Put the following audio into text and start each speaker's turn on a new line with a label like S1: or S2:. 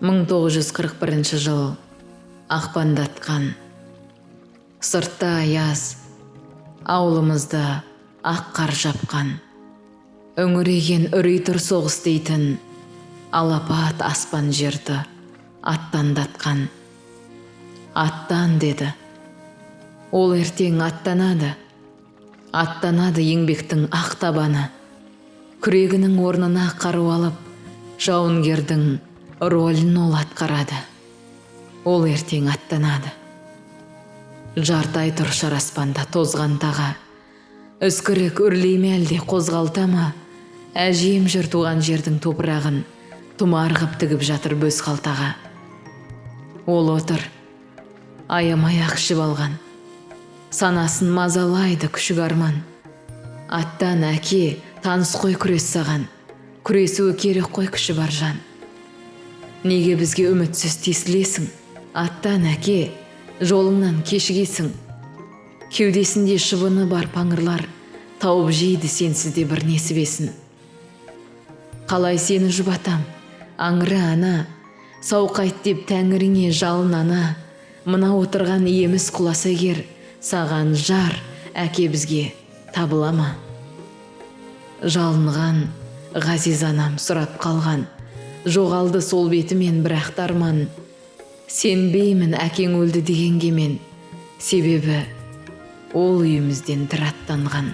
S1: 1941 жыл ақпандатқан. Сыртта аяз, ауылымызда ақ қар жапқан. Үңіреген үрей тұр соғыс дейтін, алапат аспан жерді аттандатқан. Аттан деді. Ол ертең аттанады. Аттанады еңбектің ақ табаны. Күрегінің орнына қару алып, жауынгердің ролін ол атқарады. Ол ертең аттанады. Жартай тұр шар аспанда тозған таға. Үскірік үрлейме әлде қозғалтама. Әжем жүр туған жердің топырағын тұмар ғып тігіп жатыр бөз қалтаға. Ол отыр, аямай ақ ішіп алған. Санасын мазалайды күшік арман. Аттан әке, таныс қой күрес саған. Күресуі керек қой күші бар жан. Неге бізге үмітсіз тесілесің? Аттан әке, жолыңнан кешігесің. Кеудесінде шыбыны бар паңырлар тауып жейді сенсізде бір несібесін. Қалай сені жұбатам, аңыры ана, сауқайт деп тәңіріңе жалын ана. Мына отырған иеміз құласа егер, саған жар әке бізге табылама. Жалынған ғазиз анам сұрап қалған, жоғалды сол бетімен бірақ арман. Сенбеймін әкең өлді дегенге мен, себебі ол үйімізден тір аттанған.